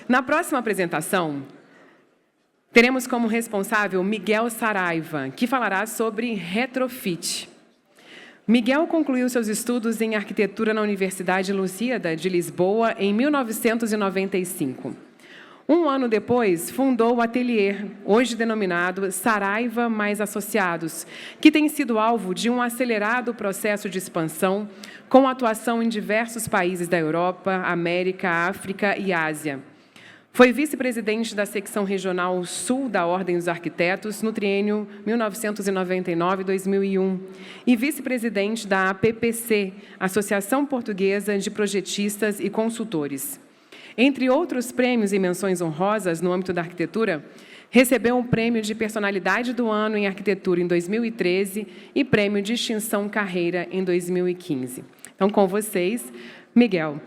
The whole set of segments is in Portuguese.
Na próxima apresentação, teremos como responsável Miguel Saraiva, que falará sobre retrofit. Miguel concluiu seus estudos em arquitetura na Universidade Lusíada de Lisboa em 1995. Um ano depois, fundou o ateliê, hoje denominado Saraiva Mais Associados, que tem sido alvo de um acelerado processo de expansão, com atuação em diversos países da Europa, América, África e Ásia. Foi vice-presidente da secção regional Sul da Ordem dos Arquitetos no triênio 1999-2001 e vice-presidente da APPC, Associação Portuguesa de Projetistas e Consultores. Entre outros prêmios e menções honrosas no âmbito da arquitetura, recebeu um prêmio de Personalidade do Ano em Arquitetura em 2013 e prêmio de Extinção Carreira em 2015. Então, com vocês, Miguel.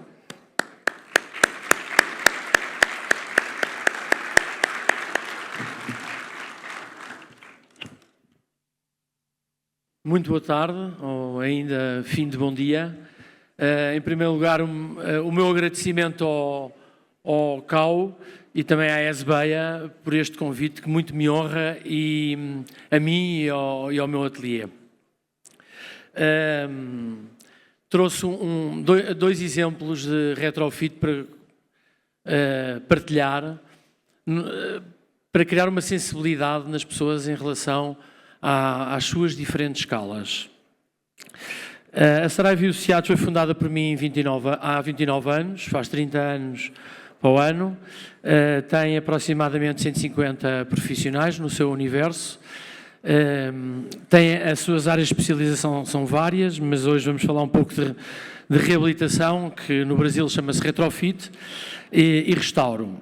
Muito boa tarde, ou ainda fim de bom dia. Em primeiro lugar, o meu agradecimento ao CAU e também à ESBEIA por este convite que muito me honra e a mim e ao meu ateliê. Trouxe dois exemplos de retrofit para partilhar, para criar uma sensibilidade nas pessoas em relação às suas diferentes escalas. A Saraiva Associados foi fundada por mim há 29 anos, faz 30 anos para o ano, tem aproximadamente 150 profissionais no seu universo, tem as suas áreas de especialização são várias, mas hoje vamos falar um pouco de reabilitação, que no Brasil chama-se retrofit, e restauro.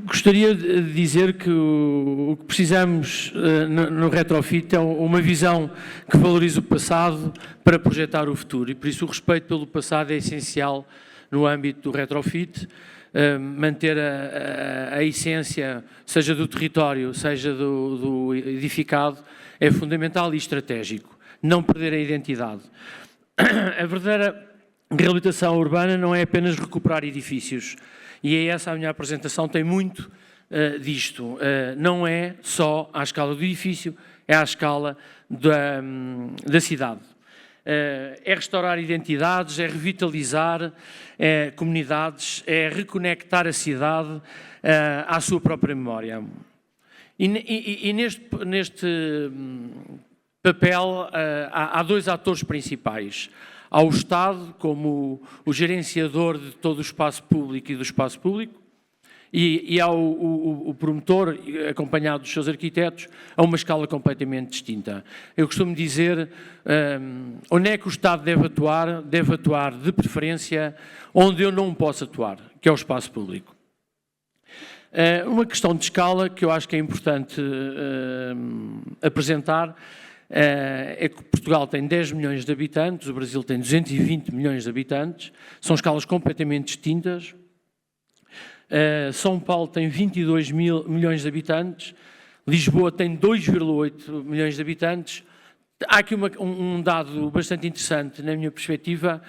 Gostaria de dizer que o que precisamos no retrofit é uma visão que valorize o passado para projetar o futuro, e por isso o respeito pelo passado é essencial no âmbito do retrofit, manter a essência, seja do território, seja do edificado, é fundamental e estratégico, não perder a identidade. A verdadeira reabilitação urbana não é apenas recuperar edifícios, e é essa a minha apresentação, tem muito disto. Não é só à escala do edifício, é à escala da cidade. É restaurar identidades, é revitalizar comunidades, é reconectar a cidade à sua própria memória. E neste papel há dois atores principais. Há o Estado como o gerenciador de todo o espaço público e do espaço público, e há o promotor, acompanhado dos seus arquitetos, a uma escala completamente distinta. Eu costumo dizer, onde é que o Estado deve atuar de preferência onde eu não posso atuar, que é o espaço público. Uma questão de escala que eu acho que é importante apresentar é que Portugal tem 10 milhões de habitantes, o Brasil tem 220 milhões de habitantes, são escalas completamente distintas. São Paulo tem 22 milhões de habitantes, Lisboa tem 2,8 milhões de habitantes. Há aqui um dado bastante interessante, na minha perspectiva,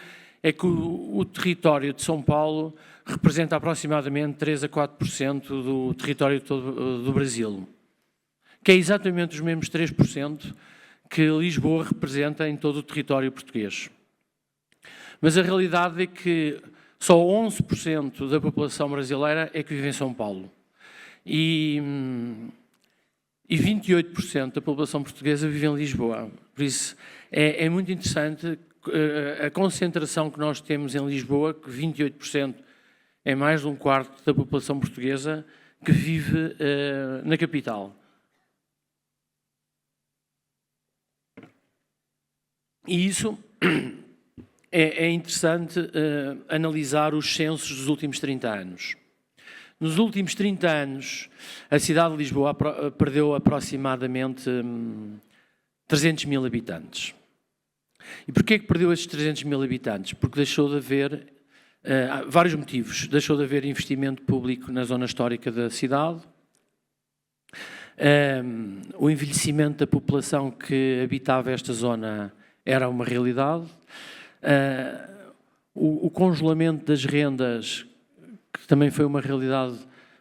é que o território de São Paulo representa aproximadamente 3 a 4% do território todo do Brasil, que é exatamente os mesmos 3% que Lisboa representa em todo o território português. Mas a realidade é que só 11% da população brasileira é que vive em São Paulo. E 28% da população portuguesa vive em Lisboa. Por isso, é muito interessante a concentração que nós temos em Lisboa, que 28% é mais de um quarto da população portuguesa que vive na capital. E isso é interessante analisar os censos dos últimos 30 anos. Nos últimos 30 anos, a cidade de Lisboa perdeu aproximadamente 300 mil habitantes. E porquê que perdeu esses 300 mil habitantes? Porque deixou de haver, há vários motivos, deixou de haver investimento público na zona histórica da cidade, o envelhecimento da população que habitava esta zona era uma realidade, O congelamento das rendas, que também foi uma realidade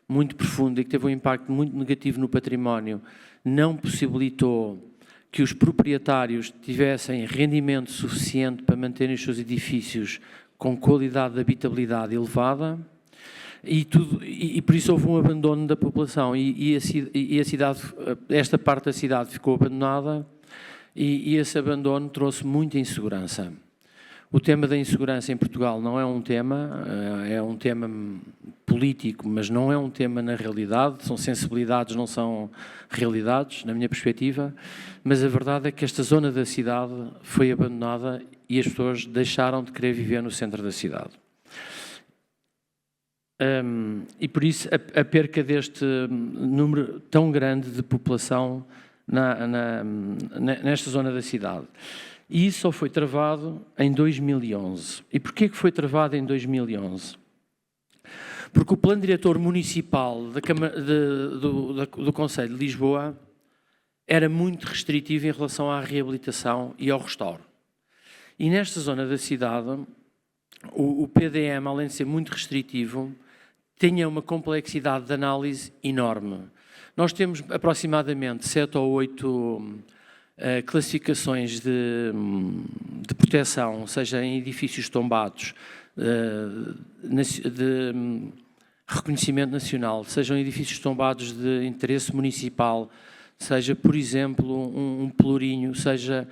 muito profunda e que teve um impacto muito negativo no património, não possibilitou que os proprietários tivessem rendimento suficiente para manterem os seus edifícios com qualidade de habitabilidade elevada, e por isso houve um abandono da população, e a cidade, esta parte da cidade ficou abandonada, e esse abandono trouxe muita insegurança. O tema da insegurança em Portugal não é um tema político, mas não é um tema na realidade, são sensibilidades, não são realidades, na minha perspectiva, mas a verdade é que esta zona da cidade foi abandonada e as pessoas deixaram de querer viver no centro da cidade. E por isso a perca deste número tão grande de população nesta zona da cidade. E isso só foi travado em 2011. E porquê que foi travado em 2011? Porque o plano diretor municipal do Concelho de Lisboa era muito restritivo em relação à reabilitação e ao restauro. E nesta zona da cidade, o PDM, além de ser muito restritivo, tinha uma complexidade de análise enorme. Nós temos aproximadamente 7 ou 8 classificações de proteção, seja em edifícios tombados, de reconhecimento nacional, sejam edifícios tombados de interesse municipal, seja, por exemplo, um pelourinho, seja...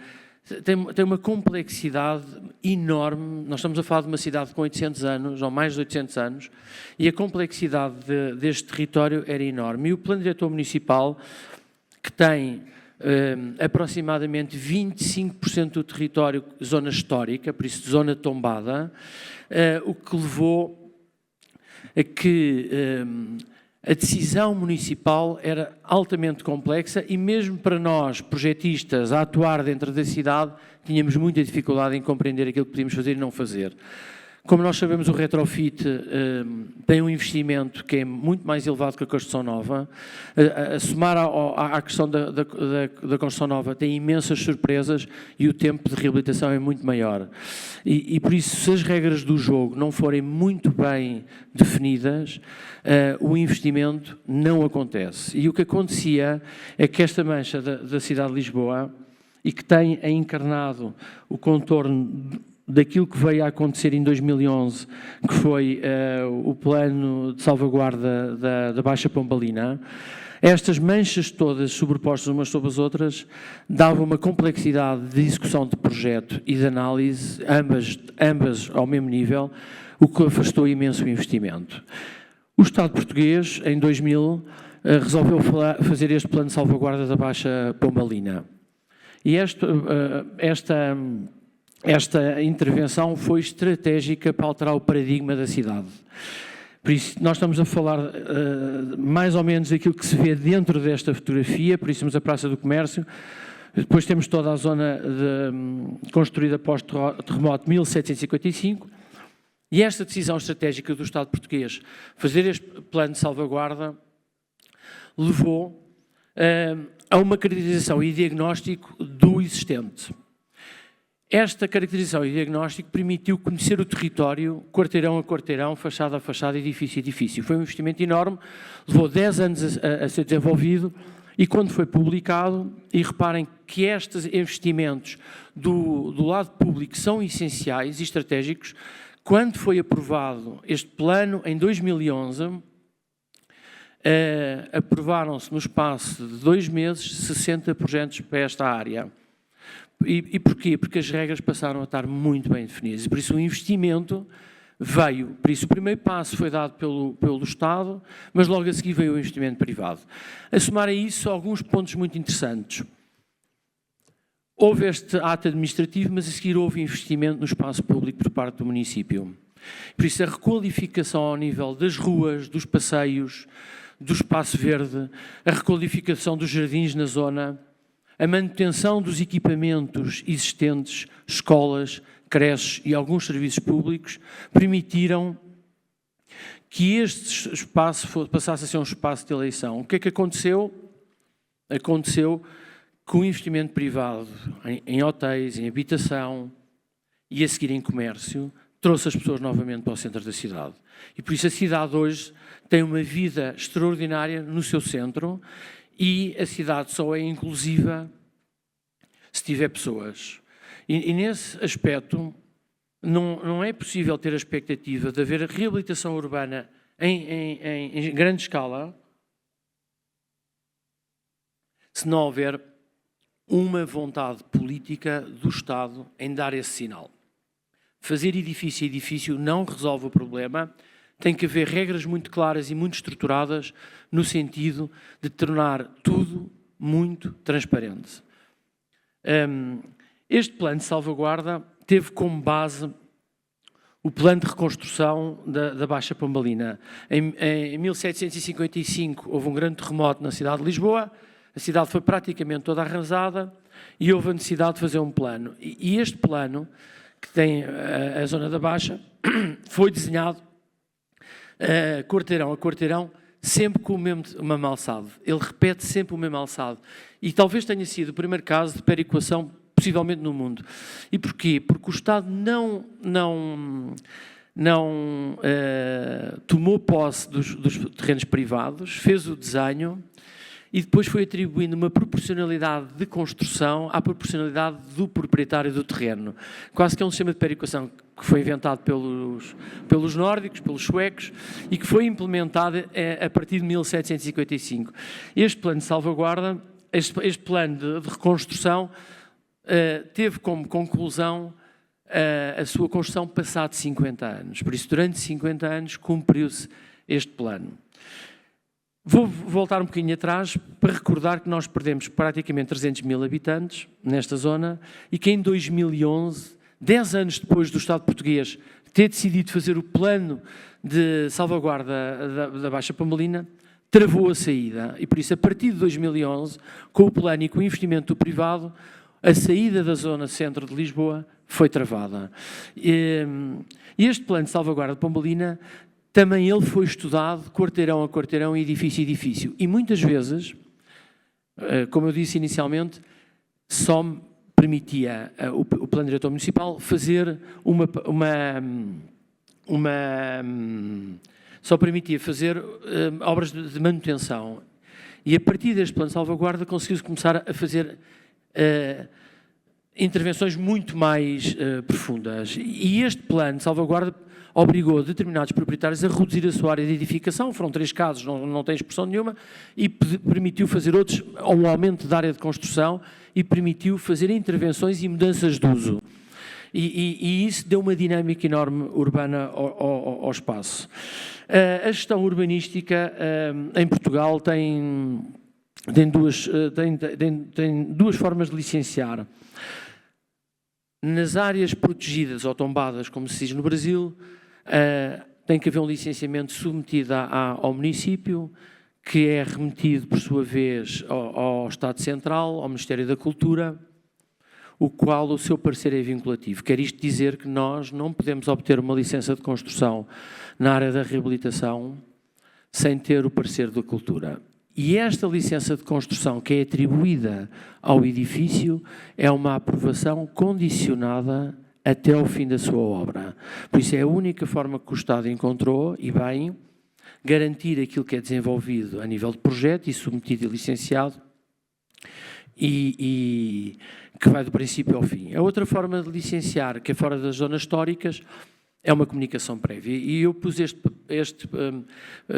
Tem uma complexidade enorme. Nós estamos a falar de uma cidade com 800 anos, ou mais de 800 anos, e a complexidade deste território era enorme. E o Plano Diretor Municipal, que tem aproximadamente 25% do território zona histórica, por isso zona tombada, o que levou a que a decisão municipal era altamente complexa e mesmo para nós, projetistas, a atuar dentro da cidade, tínhamos muita dificuldade em compreender aquilo que podíamos fazer e não fazer. Como nós sabemos, o retrofit tem um investimento que é muito mais elevado que a construção nova. A somar à questão da construção nova tem imensas surpresas e o tempo de reabilitação é muito maior. E por isso, se as regras do jogo não forem muito bem definidas, o investimento não acontece. E o que acontecia é que esta mancha da cidade de Lisboa, e que tem encarnado o contorno daquilo que veio a acontecer em 2011, que foi o plano de salvaguarda da Baixa Pombalina, estas manchas todas sobrepostas umas sobre as outras davam uma complexidade de execução de projeto e de análise, ambas ao mesmo nível, o que afastou imenso o investimento. O Estado português, em 2000, resolveu fazer este plano de salvaguarda da Baixa Pombalina. E esta intervenção foi estratégica para alterar o paradigma da cidade. Por isso, nós estamos a falar mais ou menos daquilo que se vê dentro desta fotografia, por isso temos a Praça do Comércio, depois temos toda a zona construída após o terremoto de 1755, e esta decisão estratégica do Estado português, fazer este plano de salvaguarda, levou a uma caracterização e diagnóstico do existente. Esta caracterização e diagnóstico permitiu conhecer o território, quarteirão a quarteirão, fachada a fachada, edifício a edifício. Foi um investimento enorme, levou 10 anos a ser desenvolvido e quando foi publicado, e reparem que estes investimentos do lado público são essenciais e estratégicos, quando foi aprovado este plano em 2011, aprovaram-se no espaço de 2 meses 60 projetos para esta área. E porquê? Porque as regras passaram a estar muito bem definidas e por isso o investimento veio. Por isso o primeiro passo foi dado pelo Estado, mas logo a seguir veio o investimento privado. A somar a isso, alguns pontos muito interessantes. Houve este ato administrativo, mas a seguir houve investimento no espaço público por parte do município. Por isso a requalificação ao nível das ruas, dos passeios, do espaço verde, a requalificação dos jardins na zona, a manutenção dos equipamentos existentes, escolas, creches e alguns serviços públicos, permitiram que este espaço passasse a ser um espaço de eleição. O que é que aconteceu? Aconteceu que o investimento privado em hotéis, em habitação e a seguir em comércio, trouxe as pessoas novamente para o centro da cidade. E por isso a cidade hoje tem uma vida extraordinária no seu centro e a cidade só é inclusiva se tiver pessoas. E nesse aspecto não é possível ter a expectativa de haver reabilitação urbana em grande escala se não houver uma vontade política do Estado em dar esse sinal. Fazer edifício a edifício não resolve o problema, tem que haver regras muito claras e muito estruturadas no sentido de tornar tudo muito transparente. Este plano de salvaguarda teve como base o plano de reconstrução da Baixa Pombalina. Em 1755 houve um grande terremoto na cidade de Lisboa, a cidade foi praticamente toda arrasada e houve a necessidade de fazer um plano. E este plano, que tem a zona da Baixa, foi desenhado quarteirão a quarteirão, sempre com o mesmo mamo alçado. Ele repete sempre o mesmo alçado. E talvez tenha sido o primeiro caso de perequação, possivelmente no mundo. E porquê? Porque o Estado não tomou posse dos terrenos privados, fez o desenho e depois foi atribuindo uma proporcionalidade de construção à proporcionalidade do proprietário do terreno. Quase que é um sistema de perequação que foi inventado pelos nórdicos, pelos suecos, e que foi implementado a partir de 1755. Este plano de salvaguarda, este plano de reconstrução, teve como conclusão a sua construção passado 50 anos. Por isso, durante 50 anos, cumpriu-se este plano. Vou voltar um bocadinho atrás para recordar que nós perdemos praticamente 300 mil habitantes nesta zona e que em 2011, 10 anos depois do Estado português ter decidido fazer o plano de salvaguarda da Baixa Pombalina, travou a saída. E por isso, a partir de 2011, com o plano e com o investimento do privado, a saída da zona centro de Lisboa foi travada. Este plano de salvaguarda de Pombalina também ele foi estudado quarteirão a quarteirão, edifício a edifício. E muitas vezes, como eu disse inicialmente, só permitia o Plano Diretor Municipal fazer só permitia fazer obras de manutenção. E a partir deste plano de salvaguarda conseguiu-se começar a fazer intervenções muito mais profundas. E este plano de salvaguarda obrigou determinados proprietários a reduzir a sua área de edificação, foram 3 casos, não tem expressão nenhuma, e permitiu fazer outros, um aumento da área de construção, e permitiu fazer intervenções e mudanças de uso. E isso deu uma dinâmica enorme urbana ao espaço. A gestão urbanística em Portugal tem duas formas de licenciar. Nas áreas protegidas ou tombadas, como se diz no Brasil, tem que haver um licenciamento submetido ao município, que é remetido, por sua vez, ao Estado Central, ao Ministério da Cultura, o qual o seu parecer é vinculativo. Quer isto dizer que nós não podemos obter uma licença de construção na área da reabilitação sem ter o parecer da Cultura. E esta licença de construção que é atribuída ao edifício é uma aprovação condicionada até ao fim da sua obra. Por isso é a única forma que o Estado encontrou, e bem, garantir aquilo que é desenvolvido a nível de projeto e submetido e licenciado e que vai do princípio ao fim. A outra forma de licenciar, que é fora das zonas históricas, é uma comunicação prévia. E eu pus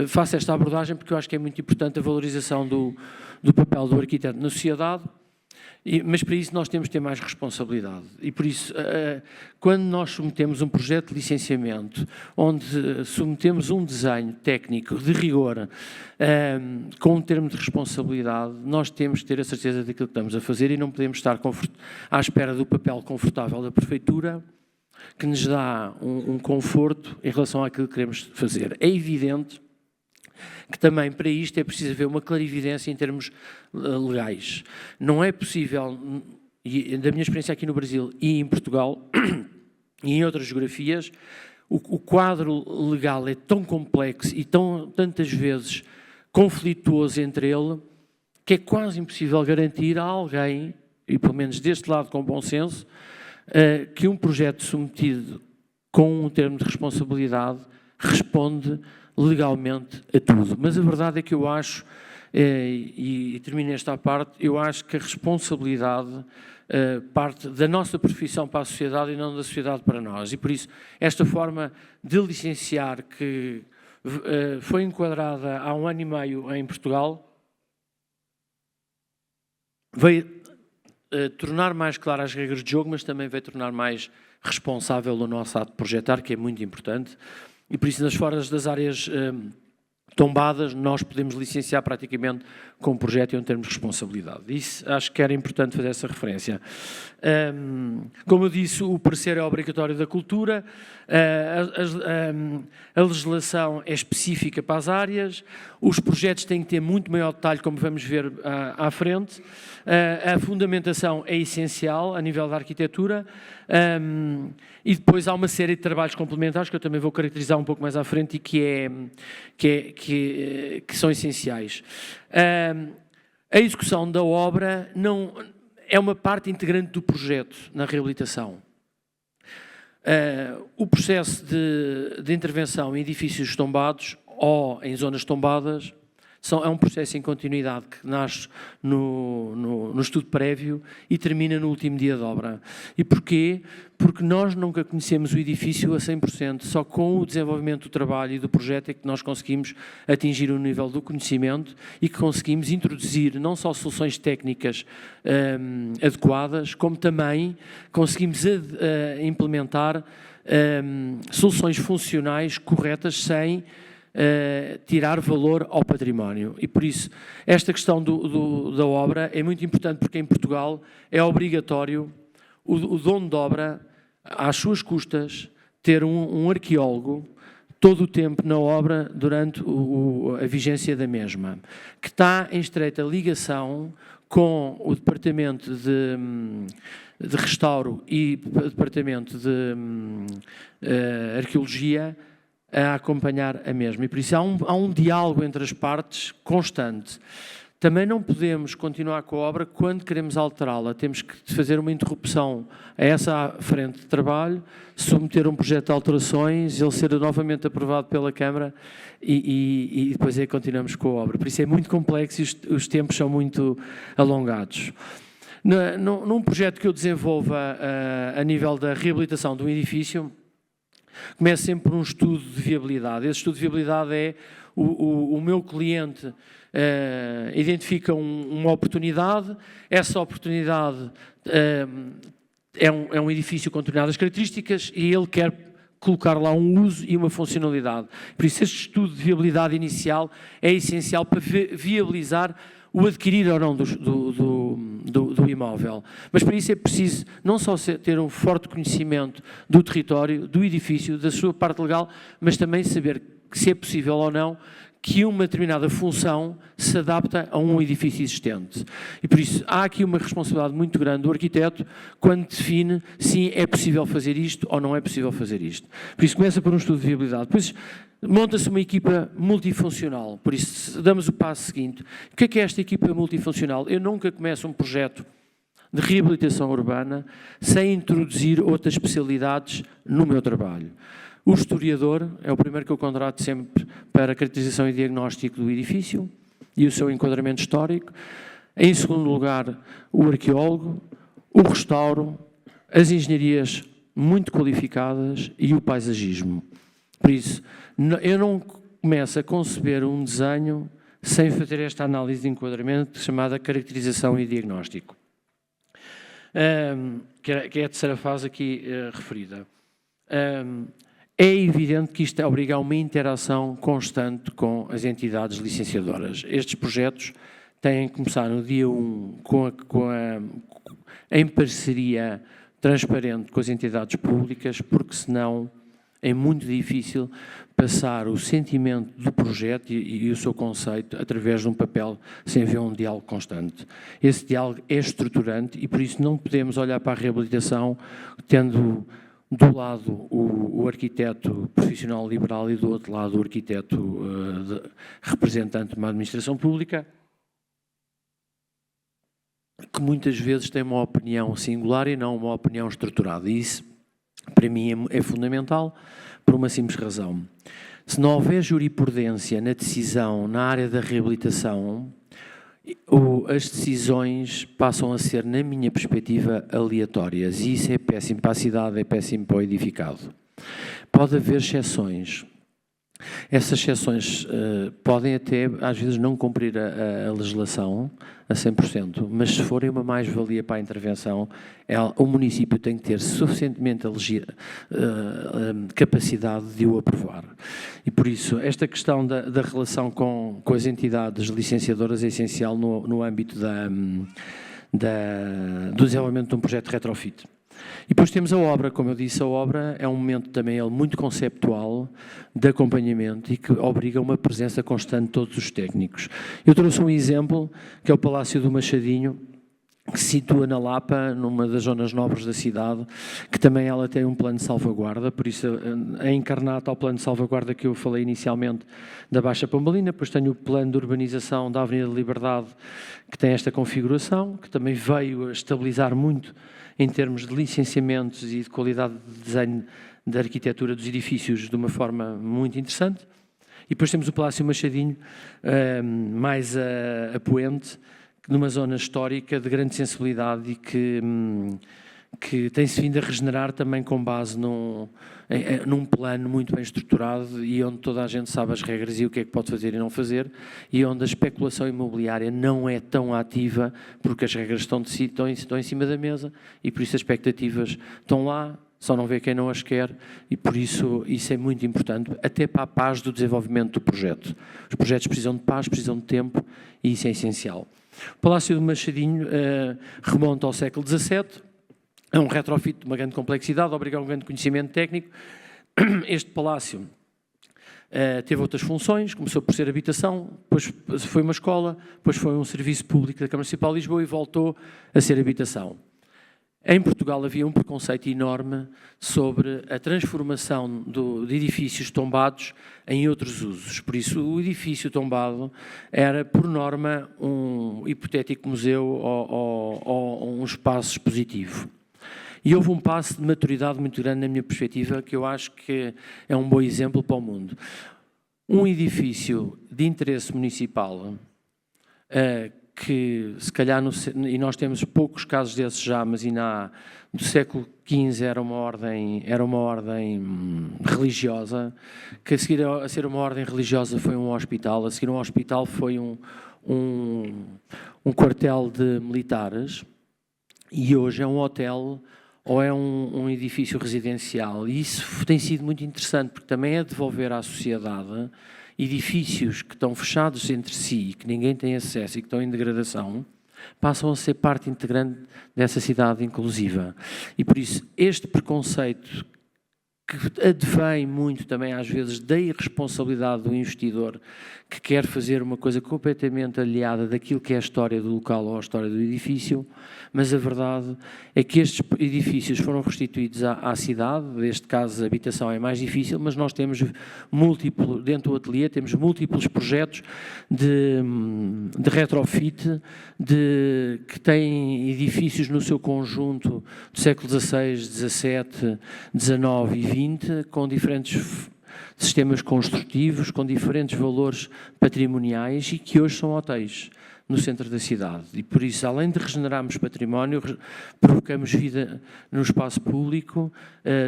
faço esta abordagem porque eu acho que é muito importante a valorização do papel do arquiteto na sociedade, mas para isso nós temos de ter mais responsabilidade. E por isso, quando nós submetemos um projeto de licenciamento, onde submetemos um desenho técnico de rigor, com um termo de responsabilidade, nós temos de ter a certeza daquilo que estamos a fazer e não podemos estar à espera do papel confortável da Prefeitura, que nos dá um conforto em relação àquilo que queremos fazer. É evidente que também para isto é preciso haver uma clarividência em termos legais. Não é possível, e da minha experiência aqui no Brasil e em Portugal e em outras geografias, o quadro legal é tão complexo e tantas vezes conflituoso entre ele, que é quase impossível garantir a alguém, e pelo menos deste lado com bom senso, que um projeto submetido com um termo de responsabilidade, responde legalmente a tudo. Mas a verdade é que eu acho, e termino esta parte, eu acho que a responsabilidade parte da nossa profissão para a sociedade e não da sociedade para nós. E por isso, esta forma de licenciar que foi enquadrada há 1 ano e meio em Portugal, veio tornar mais claras as regras de jogo, mas também veio tornar mais responsável o nosso ato de projetar, que é muito importante. E por isso, nas foras das áreas tombadas, nós podemos licenciar praticamente com um projeto e um termo de responsabilidade. Isso acho que era importante fazer essa referência. Como eu disse, o parecer é obrigatório da cultura, a legislação é específica para as áreas, os projetos têm que ter muito maior detalhe, como vamos ver à frente, a fundamentação é essencial a nível da arquitetura, e depois há uma série de trabalhos complementares que eu também vou caracterizar um pouco mais à frente e que são essenciais. A execução da obra não é uma parte integrante do projeto na reabilitação. O processo de intervenção em edifícios tombados ou em zonas tombadas é um processo em continuidade que nasce no estudo prévio e termina no último dia de obra. E porquê? Porque nós nunca conhecemos o edifício a 100%, só com o desenvolvimento do trabalho e do projeto é que nós conseguimos atingir o nível do conhecimento e que conseguimos introduzir não só soluções técnicas adequadas, como também conseguimos implementar soluções funcionais corretas sem tirar valor ao património. E por isso, esta questão da obra é muito importante porque em Portugal é obrigatório o dono de obra, às suas custas, ter um arqueólogo todo o tempo na obra durante a vigência da mesma, que está em estreita ligação com o Departamento de Restauro e o Departamento de Arqueologia a acompanhar a mesma. E por isso há um diálogo entre as partes constante. Também não podemos continuar com a obra quando queremos alterá-la. Temos que fazer uma interrupção a essa frente de trabalho, submeter um projeto de alterações, ele ser novamente aprovado pela Câmara e depois aí continuamos com a obra. Por isso é muito complexo e os tempos são muito alongados. Num projeto que eu desenvolva a nível da reabilitação de um edifício, começo sempre por um estudo de viabilidade. Esse estudo de viabilidade é o meu cliente identifica uma oportunidade, essa oportunidade é um edifício com determinadas características e ele quer colocar lá um uso e uma funcionalidade. Por isso, este estudo de viabilidade inicial é essencial para viabilizar o adquirir ou não do imóvel. Mas para isso é preciso não só ter um forte conhecimento do território, do edifício, da sua parte legal, mas também saber se é possível ou não que uma determinada função se adapta a um edifício existente. E por isso há aqui uma responsabilidade muito grande do arquiteto quando define se é possível fazer isto ou não é possível fazer isto. Por isso começa por um estudo de viabilidade. Depois monta-se uma equipa multifuncional. Por isso damos o passo seguinte. O que é esta equipa multifuncional? Eu nunca começo um projeto de reabilitação urbana sem introduzir outras especialidades no meu trabalho. O historiador é o primeiro que eu contrato sempre para a caracterização e diagnóstico do edifício e o seu enquadramento histórico. Em segundo lugar, o arqueólogo, o restauro, as engenharias muito qualificadas e o paisagismo. Por isso, eu não começo a conceber um desenho sem fazer esta análise de enquadramento chamada caracterização e diagnóstico, que é a terceira fase aqui referida. É evidente que isto obriga a uma interação constante com as entidades licenciadoras. Estes projetos têm que começar no dia 1 em parceria transparente com as entidades públicas, porque senão é muito difícil passar o sentimento do projeto e o seu conceito através de um papel sem haver um diálogo constante. Esse diálogo é estruturante e por isso não podemos olhar para a reabilitação tendo do lado o arquiteto profissional liberal e do outro lado o arquiteto representante de uma administração pública, que muitas vezes tem uma opinião singular e não uma opinião estruturada. E isso para mim é fundamental por uma simples razão. Se não houver jurisprudência na decisão na área da reabilitação, as decisões passam a ser, na minha perspectiva, aleatórias. E isso é péssimo para a cidade, é péssimo para o edificado. Pode haver exceções. Essas exceções podem até, às vezes, não cumprir a legislação a 100%, mas se forem uma mais-valia para a intervenção, o município tem que ter suficientemente capacidade de o aprovar. E, por isso, esta questão da relação com as entidades licenciadoras é essencial no âmbito do desenvolvimento de um projeto de retrofit. E depois temos a obra, como eu disse, a obra é um momento também muito conceptual de acompanhamento e que obriga a uma presença constante de todos os técnicos. Eu trouxe um exemplo, que é o Palácio do Machadinho, que se situa na Lapa, numa das zonas nobres da cidade, que também ela tem um plano de salvaguarda, por isso é encarnado ao plano de salvaguarda que eu falei inicialmente da Baixa Pombalina, depois tenho o plano de urbanização da Avenida da Liberdade, que tem esta configuração, que também veio a estabilizar muito em termos de licenciamentos e de qualidade de desenho da arquitetura dos edifícios de uma forma muito interessante. E depois temos o Palácio Machadinho, mais a poente, numa zona histórica de grande sensibilidade e que tem-se vindo a regenerar também com base num plano muito bem estruturado e onde toda a gente sabe as regras e o que é que pode fazer e não fazer, e onde a especulação imobiliária não é tão ativa porque as regras estão em cima da mesa e por isso as expectativas estão lá, só não vê quem não as quer, e por isso é muito importante, até para a paz do desenvolvimento do projeto. Os projetos precisam de paz, precisam de tempo, e isso é essencial. O Palácio do Machadinho remonta ao século XVII, é um retrofit de uma grande complexidade, obriga a um grande conhecimento técnico. Este palácio teve outras funções, começou por ser habitação, depois foi uma escola, depois foi um serviço público da Câmara Municipal de Lisboa e voltou a ser habitação. Em Portugal havia um preconceito enorme sobre a transformação de edifícios tombados em outros usos. Por isso, o edifício tombado era, por norma, um hipotético museu ou um espaço expositivo. E houve um passo de maturidade muito grande na minha perspectiva, que eu acho que é um bom exemplo para o mundo. Um edifício de interesse municipal que se calhar, e nós temos poucos casos desses já, mas ainda do século XV era uma ordem religiosa, que a seguir a ser uma ordem religiosa foi um hospital, a seguir um hospital foi um quartel de militares, e hoje é um hotel ou é um edifício residencial. E isso tem sido muito interessante, porque também é devolver à sociedade edifícios que estão fechados entre si, que ninguém tem acesso e que estão em degradação, passam a ser parte integrante dessa cidade inclusiva. E por isso, este preconceito que advém muito também às vezes da irresponsabilidade do investidor que quer fazer uma coisa completamente aliada daquilo que é a história do local ou a história do edifício, mas a verdade é que estes edifícios foram restituídos à cidade, neste caso a habitação é mais difícil, mas nós temos dentro do ateliê, temos múltiplos projetos de retrofit, que têm edifícios no seu conjunto do século XVI, XVII, XIX e XX, com diferentes sistemas construtivos, com diferentes valores patrimoniais e que hoje são hotéis no centro da cidade. E por isso, além de regenerarmos património, provocamos vida no espaço público,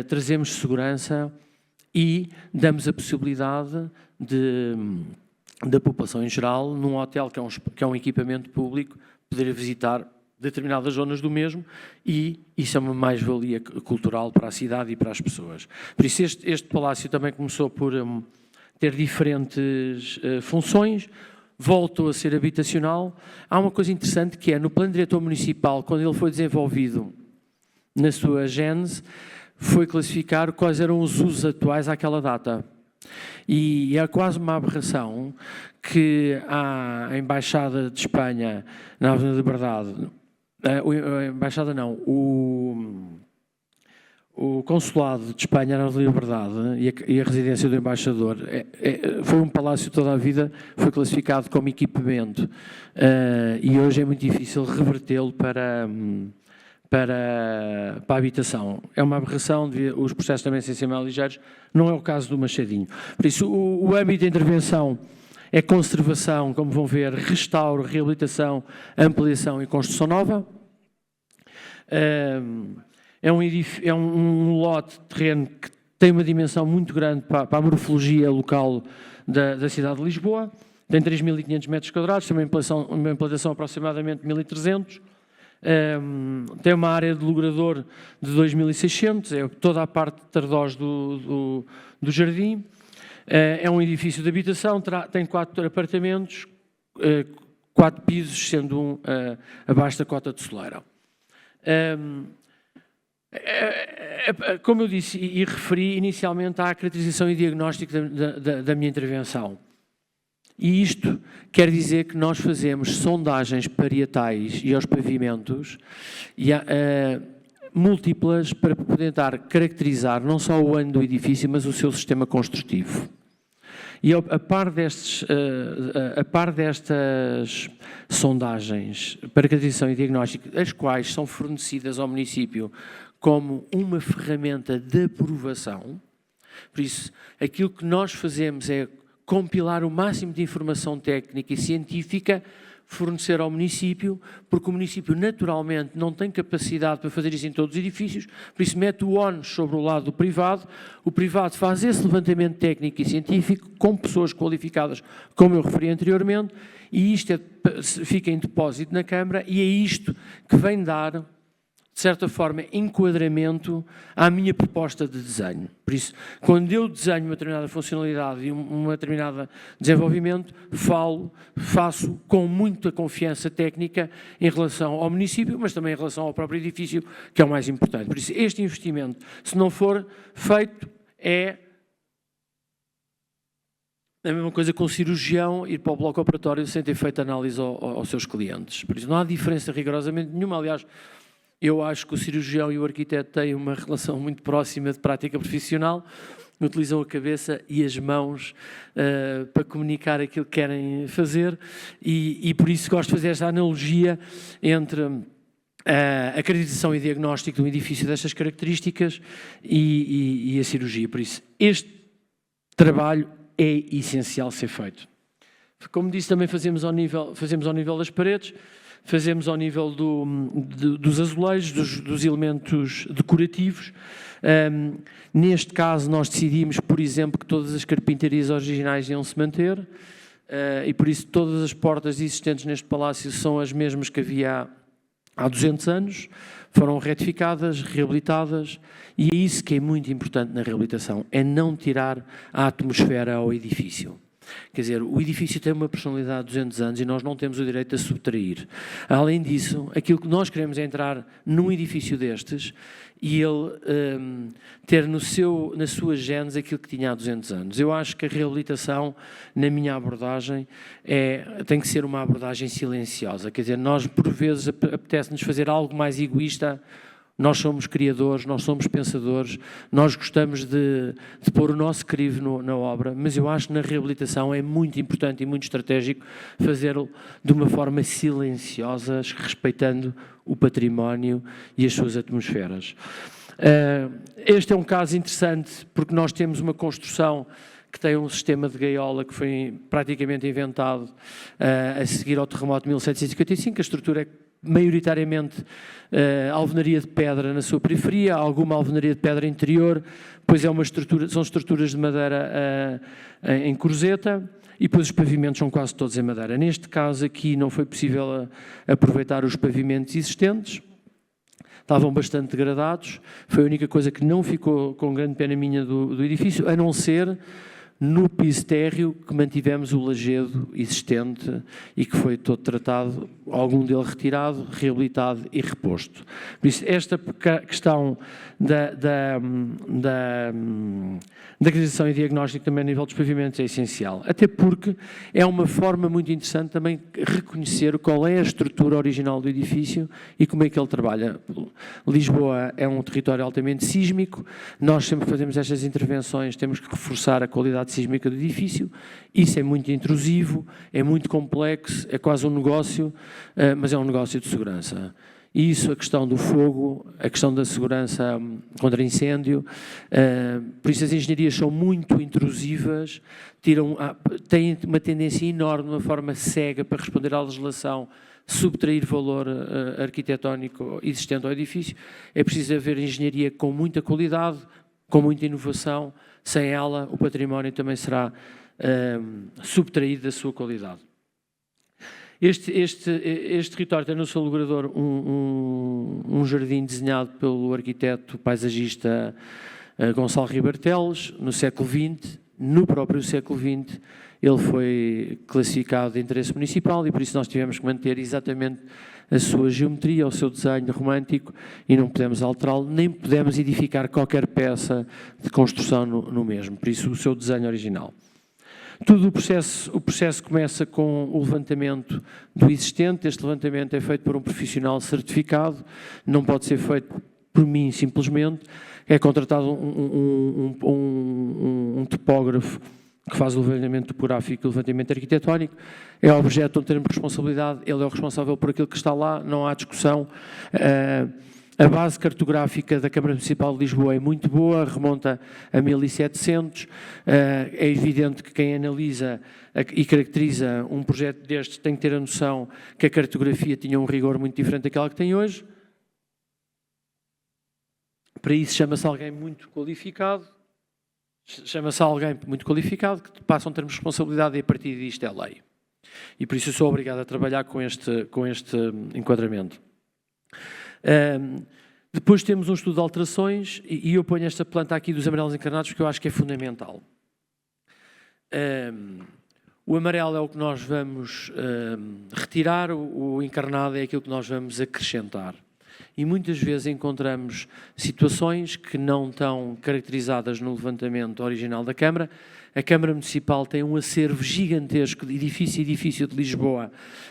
trazemos segurança e damos a possibilidade da população em geral, num hotel que é um equipamento público, poder visitar determinadas zonas do mesmo, e isso é uma mais-valia cultural para a cidade e para as pessoas. Por isso este palácio também começou por ter diferentes funções, voltou a ser habitacional. Há uma coisa interessante que é, no plano diretor municipal, quando ele foi desenvolvido na sua gênese, foi classificar quais eram os usos atuais àquela data. E é quase uma aberração que a Embaixada de Espanha na Avenida da Liberdade, a Embaixada não, o Consulado de Espanha na Avenida da Liberdade e a residência do Embaixador, foi um palácio toda a vida, foi classificado como equipamento, e hoje é muito difícil revertê-lo para a habitação. É uma aberração, os processos também têm que ser mais ligeiros, não é o caso do Machadinho. Por isso, o âmbito de intervenção é conservação, como vão ver, restauro, reabilitação, ampliação e construção nova. É um lote de terreno que tem uma dimensão muito grande para a morfologia local da cidade de Lisboa. Tem 3.500 metros quadrados, tem uma implantação aproximadamente 1.300. Tem uma área de logrador de 2.600, é toda a parte de Tardós do jardim. É um edifício de habitação, tem 4 apartamentos, 4 pisos, sendo um abaixo da cota de soleira. Como eu disse e referi inicialmente à caracterização e diagnóstico da minha intervenção. E isto quer dizer que nós fazemos sondagens parietais e aos pavimentos múltiplas para tentar caracterizar não só o ano do edifício, mas o seu sistema construtivo. E a par destas sondagens para caracterização e diagnóstico, as quais são fornecidas ao município como uma ferramenta de aprovação, por isso, aquilo que nós fazemos é compilar o máximo de informação técnica e científica, fornecer ao município, porque o município naturalmente não tem capacidade para fazer isso em todos os edifícios, por isso mete o ónus sobre o lado do privado, o privado faz esse levantamento técnico e científico com pessoas qualificadas, como eu referi anteriormente, e isto fica em depósito na Câmara e é isto que vem dar, de certa forma, enquadramento à minha proposta de desenho. Por isso, quando eu desenho uma determinada funcionalidade e um determinado desenvolvimento, faço com muita confiança técnica em relação ao município, mas também em relação ao próprio edifício, que é o mais importante. Por isso, este investimento, se não for feito, é a mesma coisa que um cirurgião ir para o bloco operatório sem ter feito análise aos seus clientes. Por isso, não há diferença rigorosamente nenhuma. Aliás, eu acho que o cirurgião e o arquiteto têm uma relação muito próxima de prática profissional, utilizam a cabeça e as mãos para comunicar aquilo que querem fazer e por isso gosto de fazer esta analogia entre a acreditação e diagnóstico de um edifício destas características e a cirurgia. Por isso, este trabalho é essencial ser feito. Como disse, também fazemos ao nível das paredes, fazemos ao nível dos azulejos, dos elementos decorativos. Neste caso, nós decidimos, por exemplo, que todas as carpintarias originais iam se manter e, por isso, todas as portas existentes neste palácio são as mesmas que havia há 200 anos, foram retificadas, reabilitadas e é isso que é muito importante na reabilitação, é não tirar a atmosfera ao edifício. Quer dizer, o edifício tem uma personalidade de 200 anos e nós não temos o direito a subtrair. Além disso, aquilo que nós queremos é entrar num edifício destes e ele ter na sua gênese aquilo que tinha há 200 anos. Eu acho que a reabilitação, na minha abordagem, tem que ser uma abordagem silenciosa. Quer dizer, nós por vezes apetece-nos fazer algo mais egoísta. Nós somos criadores, nós somos pensadores, nós gostamos de pôr o nosso crivo na obra, mas eu acho que na reabilitação é muito importante e muito estratégico fazê-lo de uma forma silenciosa, respeitando o património e as suas atmosferas. Este é um caso interessante porque nós temos uma construção que tem um sistema de gaiola que foi praticamente inventado a seguir ao terremoto de 1755, a estrutura é maioritariamente alvenaria de pedra na sua periferia, alguma alvenaria de pedra interior, pois são estruturas de madeira em cruzeta e depois os pavimentos são quase todos em madeira. Neste caso aqui não foi possível aproveitar os pavimentos existentes, estavam bastante degradados, foi a única coisa que não ficou com grande pena minha do edifício, a não ser no piso térreo que mantivemos o lajedo existente e que foi todo tratado, algum dele retirado, reabilitado e reposto. Por isso, esta questão da acreditação e diagnóstico também a nível dos pavimentos é essencial, até porque é uma forma muito interessante também reconhecer qual é a estrutura original do edifício e como é que ele trabalha. Lisboa é um território altamente sísmico, nós sempre fazemos estas intervenções, temos que reforçar a qualidade sísmica do edifício, isso é muito intrusivo, é muito complexo, é quase um negócio, mas é um negócio de segurança. E isso, a questão do fogo, a questão da segurança contra incêndio, por isso as engenharias são muito intrusivas, têm uma tendência enorme, de uma forma cega, para responder à legislação, subtrair valor arquitetónico existente ao edifício. É preciso haver engenharia com muita qualidade, com muita inovação. Sem ela, o património também será subtraído da sua qualidade. Este território tem no seu logrador um jardim desenhado pelo arquiteto paisagista Gonçalo Ribarteles, no século XX. No próprio século XX, ele foi classificado de interesse municipal e por isso nós tivemos que manter exatamente a sua geometria, o seu desenho romântico, e não podemos alterá-lo, nem podemos edificar qualquer peça de construção no mesmo, por isso o seu desenho original. Todo o processo começa com o levantamento do existente. Este levantamento é feito por um profissional certificado, não pode ser feito por mim simplesmente. É contratado um topógrafo que faz o levantamento topográfico e o levantamento arquitetónico. É objeto onde temos responsabilidade, ele é o responsável por aquilo que está lá, não há discussão. A base cartográfica da Câmara Municipal de Lisboa é muito boa, remonta a 1700. É evidente que quem analisa e caracteriza um projeto destes tem que ter a noção que a cartografia tinha um rigor muito diferente daquela que tem hoje. Para isso chama-se alguém muito qualificado, que passa um termo de responsabilidade e a partir disto é lei. E por isso eu sou obrigado a trabalhar com este enquadramento. Depois temos um estudo de alterações e eu ponho esta planta aqui dos amarelos encarnados porque eu acho que é fundamental. O amarelo é o que nós vamos retirar, o encarnado é aquilo que nós vamos acrescentar. E muitas vezes encontramos situações que não estão caracterizadas no levantamento original da Câmara. A Câmara Municipal tem um acervo gigantesco de edifício de Lisboa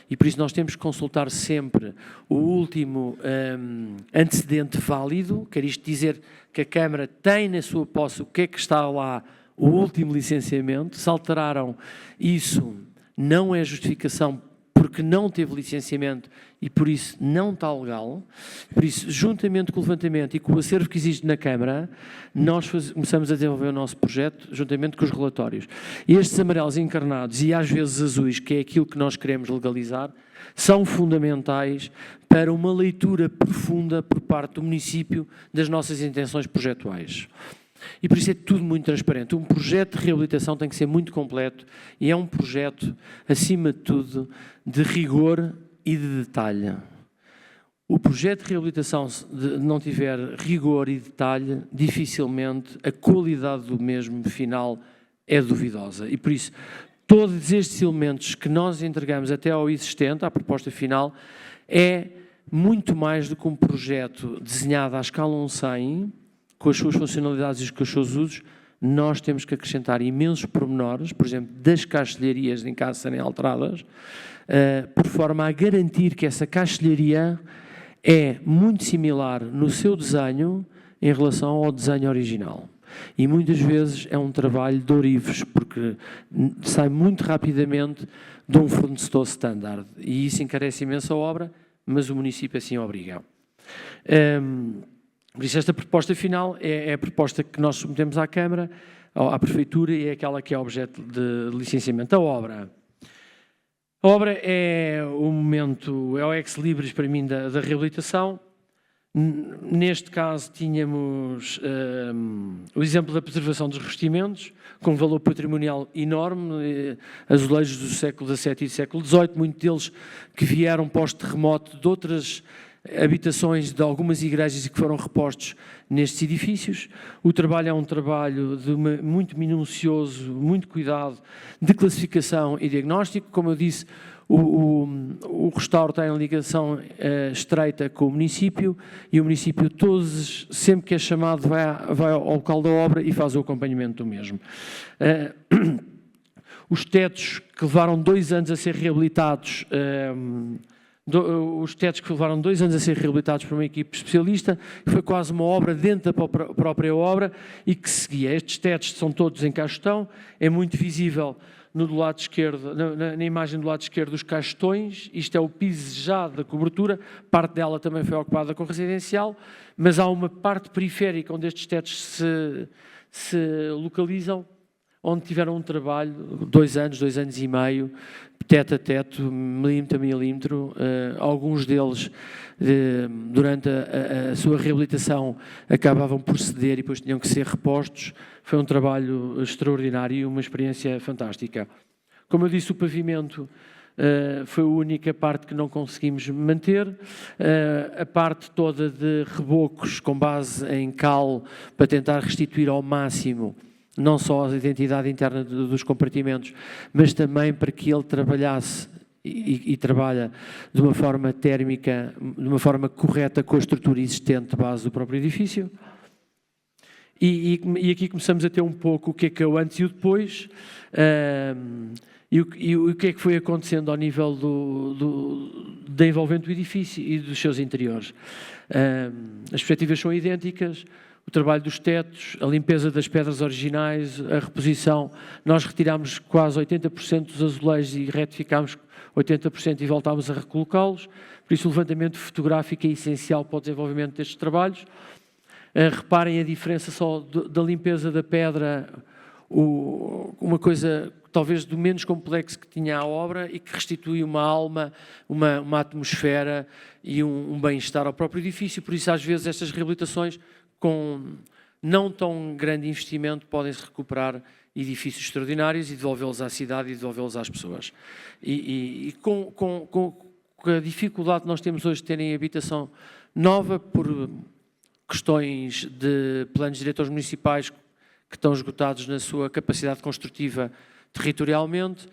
e por isso nós temos que consultar sempre o último antecedente válido, quer isto dizer que a Câmara tem na sua posse o que é que está lá, o último licenciamento. Se alteraram isso, não é justificação porque não teve licenciamento e por isso não está legal. Por isso, juntamente com o levantamento e com o acervo que existe na Câmara, nós começamos a desenvolver o nosso projeto juntamente com os relatórios. E estes amarelos encarnados e às vezes azuis, que é aquilo que nós queremos legalizar, são fundamentais para uma leitura profunda por parte do município das nossas intenções projetuais. E por isso é tudo muito transparente. Um projeto de reabilitação tem que ser muito completo e é um projeto, acima de tudo, de rigor e de detalhe. O projeto de reabilitação, se não tiver rigor e detalhe, dificilmente a qualidade do mesmo final é duvidosa. E por isso, todos estes elementos que nós entregamos até ao existente, à proposta final, é muito mais do que um projeto desenhado à escala 1/100, com as suas funcionalidades e com os seus usos. Nós temos que acrescentar imensos pormenores, por exemplo, das caixilharias em caso de serem alteradas, por forma a garantir que essa caixilharia é muito similar no seu desenho em relação ao desenho original. E muitas vezes é um trabalho de ourives, porque sai muito rapidamente de um fornecedor standard. E isso encarece imenso a obra, mas o município assim obriga. Por isso, esta proposta final é a proposta que nós submetemos à Câmara, à Prefeitura, e é aquela que é objeto de licenciamento. A obra é o momento, é o ex-libris para mim da reabilitação. Neste caso, tínhamos o exemplo da preservação dos revestimentos, com um valor patrimonial enorme, azulejos do século XVII e do século XVIII, muitos deles que vieram pós-terremoto de outras habitações de algumas igrejas e que foram repostos nestes edifícios. O trabalho é um trabalho muito minucioso, muito cuidado, de classificação e diagnóstico. Como eu disse, o restauro tem ligação estreita com o município e o município, sempre que é chamado, vai ao local da obra e faz o acompanhamento do mesmo. Os tetos que levaram 2 anos a ser reabilitados os tetos que levaram 2 anos a ser reabilitados por uma equipe especialista, que foi quase uma obra dentro da própria obra e que seguia. Estes tetos são todos em castão, é muito visível no do lado esquerdo, na imagem do lado esquerdo dos castões. Isto é o piso já da cobertura, parte dela também foi ocupada com residencial, mas há uma parte periférica onde estes tetos se localizam, onde tiveram um trabalho, 2 anos, 2 anos e meio, teto a teto, milímetro a milímetro. Alguns deles, durante a sua reabilitação, acabavam por ceder e depois tinham que ser repostos. Foi um trabalho extraordinário e uma experiência fantástica. Como eu disse, o pavimento foi a única parte que não conseguimos manter. A parte toda de rebocos com base em cal, para tentar restituir ao máximo não só a identidade interna dos compartimentos, mas também para que ele trabalhasse e trabalha de uma forma térmica, de uma forma correta com a estrutura existente de base do próprio edifício. E aqui começamos a ter um pouco o que é o antes e o depois, e o que é que foi acontecendo ao nível do envolvimento do edifício e dos seus interiores. As perspectivas são idênticas. O trabalho dos tetos, a limpeza das pedras originais, a reposição. Nós retirámos quase 80% dos azulejos e retificámos 80% e voltámos a recolocá-los. Por isso, o levantamento fotográfico é essencial para o desenvolvimento destes trabalhos. Reparem a diferença só da limpeza da pedra, uma coisa talvez do menos complexo que tinha a obra e que restitui uma alma, uma atmosfera e um bem-estar ao próprio edifício. Por isso, às vezes, estas reabilitações, com não tão grande investimento, podem-se recuperar edifícios extraordinários e devolvê-los à cidade e devolvê-los às pessoas. E com a dificuldade que nós temos hoje de terem habitação nova, por questões de planos diretores municipais que estão esgotados na sua capacidade construtiva territorialmente,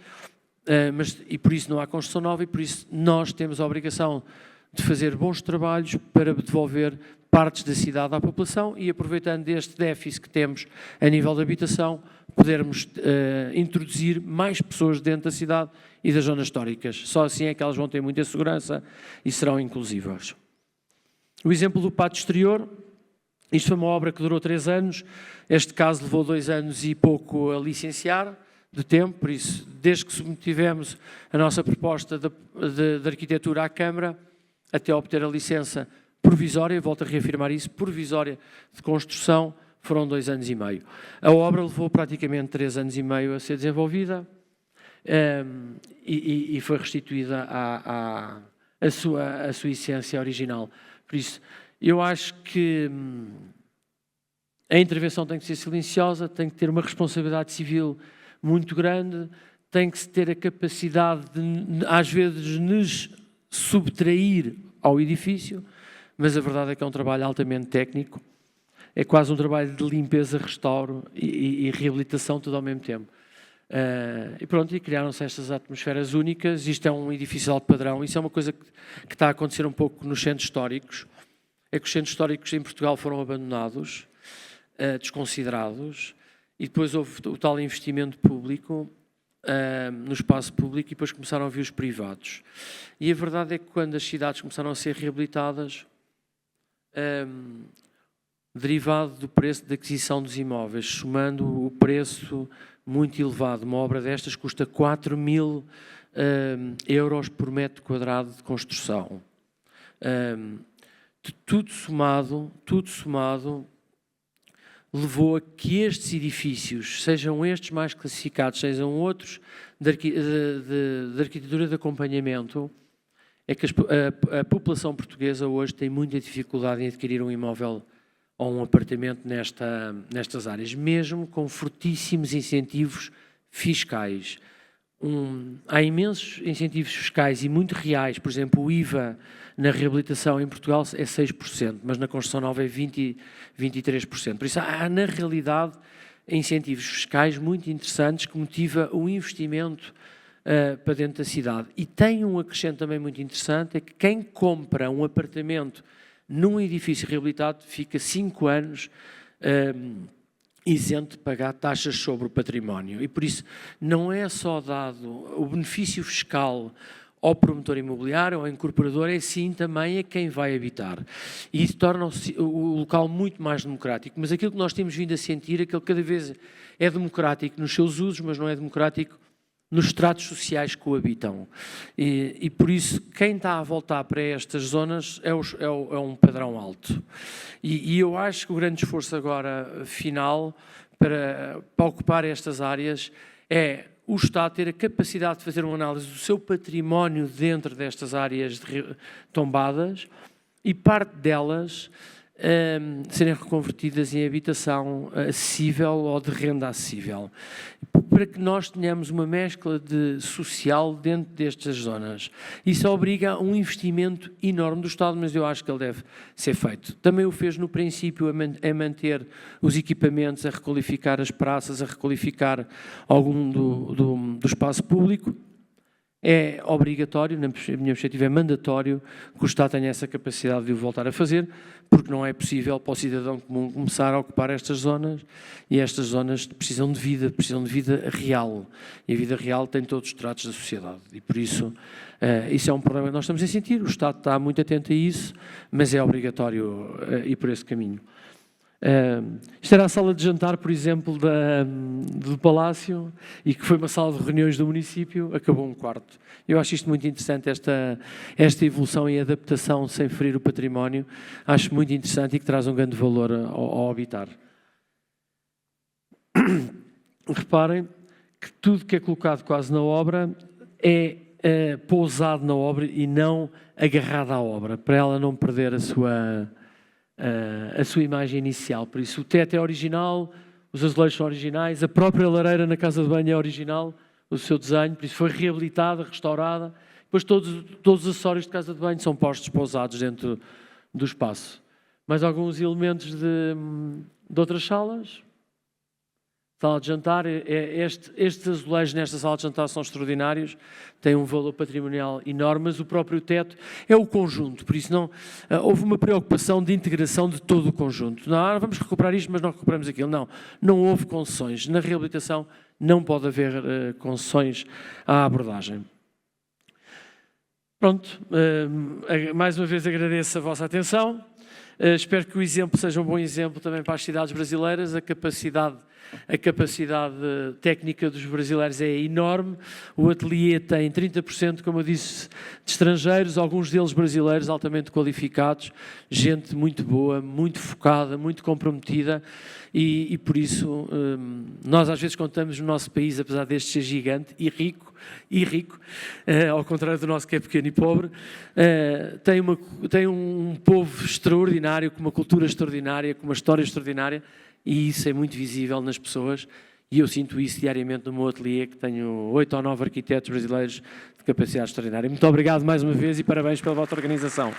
e por isso não há construção nova, e por isso nós temos a obrigação de fazer bons trabalhos para devolver partes da cidade à população e, aproveitando deste déficit que temos a nível de habitação, podermos introduzir mais pessoas dentro da cidade e das zonas históricas. Só assim é que elas vão ter muita segurança e serão inclusivas. O exemplo do pátio exterior, isto foi uma obra que durou 3 anos, este caso levou 2 anos e pouco a licenciar de tempo, por isso, desde que submetivemos a nossa proposta de arquitetura à Câmara, até obter a licença provisória, volto a reafirmar isso, provisória de construção, foram 2 anos e meio. A obra levou praticamente 3 anos e meio a ser desenvolvida e foi restituída à sua essência original. Por isso, eu acho que a intervenção tem que ser silenciosa, tem que ter uma responsabilidade civil muito grande, tem que se ter a capacidade de, às vezes, nos subtrair ao edifício, mas a verdade é que é um trabalho altamente técnico, é quase um trabalho de limpeza, restauro e reabilitação tudo ao mesmo tempo. E pronto, e criaram-se estas atmosferas únicas. Isto é um edifício de alto padrão, isso é uma coisa que está a acontecer um pouco nos centros históricos, é que os centros históricos em Portugal foram abandonados, desconsiderados, e depois houve o tal investimento público no espaço público e depois começaram a vir os privados. E a verdade é que quando as cidades começaram a ser reabilitadas, derivado do preço de aquisição dos imóveis, somando o preço muito elevado, uma obra destas custa 4.000 euros por metro quadrado de construção. Tudo somado, levou a que estes edifícios, sejam estes mais classificados, sejam outros de arquitetura de acompanhamento, é que a população portuguesa hoje tem muita dificuldade em adquirir um imóvel ou um apartamento nestas áreas, mesmo com fortíssimos incentivos fiscais. Há imensos incentivos fiscais e muito reais, por exemplo, o IVA na reabilitação em Portugal é 6%, mas na construção nova é 23%. Por isso há, na realidade, incentivos fiscais muito interessantes que motivam o investimento para dentro da cidade. E tem um acrescento também muito interessante, é que quem compra um apartamento num edifício reabilitado fica 5 anos isento de pagar taxas sobre o património. E por isso não é só dado o benefício fiscal ao promotor imobiliário, ao incorporador, é sim também a quem vai habitar. E isso torna o local muito mais democrático. Mas aquilo que nós temos vindo a sentir é que ele cada vez é democrático nos seus usos, mas não é democrático nos estratos sociais que coabitam. E por isso, quem está a voltar para estas zonas é um padrão alto. E eu acho que o grande esforço agora, final, para ocupar estas áreas, é o Estado ter a capacidade de fazer uma análise do seu património dentro destas áreas tombadas e parte delas serem reconvertidas em habitação acessível ou de renda acessível, para que nós tenhamos uma mescla social dentro destas zonas. Isso obriga a um investimento enorme do Estado, mas eu acho que ele deve ser feito. Também o fez no princípio a manter os equipamentos, a requalificar as praças, a requalificar algum do espaço público. É obrigatório, na minha perspectiva é mandatório, que o Estado tenha essa capacidade de o voltar a fazer, porque não é possível para o cidadão comum começar a ocupar estas zonas, e estas zonas precisam de vida real, e a vida real tem todos os tratos da sociedade, e por isso, isso é um problema que nós estamos a sentir, o Estado está muito atento a isso, mas é obrigatório ir por esse caminho. Isto era a sala de jantar, por exemplo, do Palácio, e que foi uma sala de reuniões do município, acabou um quarto. Eu acho isto muito interessante, esta evolução e adaptação sem ferir o património, acho muito interessante e que traz um grande valor ao habitar. Reparem que tudo que é colocado quase na obra é pousado na obra e não agarrado à obra, para ela não perder a sua imagem inicial. Por isso o teto é original, os azulejos são originais, a própria lareira na casa de banho é original, o seu desenho, por isso foi reabilitada, restaurada. Depois todos os acessórios de casa de banho são postos pousados dentro do espaço. Mais alguns elementos de outras salas. Sala de jantar, estes azulejos nesta sala de jantar são extraordinários, têm um valor patrimonial enorme, mas o próprio teto é o conjunto, por isso não houve uma preocupação de integração de todo o conjunto. Não, vamos recuperar isto, mas não recuperamos aquilo. Não houve concessões. Na reabilitação não pode haver concessões à abordagem. Pronto, mais uma vez agradeço a vossa atenção. Espero que o exemplo seja um bom exemplo também para as cidades brasileiras. A capacidade técnica dos brasileiros é enorme. O ateliê tem 30%, como eu disse, de estrangeiros, alguns deles brasileiros altamente qualificados, gente muito boa, muito focada, muito comprometida e por isso nós às vezes contamos no nosso país, apesar deste ser gigante e rico, ao contrário do nosso que é pequeno e pobre, tem um povo extraordinário, com uma cultura extraordinária, com uma história extraordinária, e isso é muito visível nas pessoas, e eu sinto isso diariamente no meu ateliê, que tenho 8 ou 9 arquitetos brasileiros de capacidade extraordinária. Muito obrigado mais uma vez e parabéns pela vossa organização.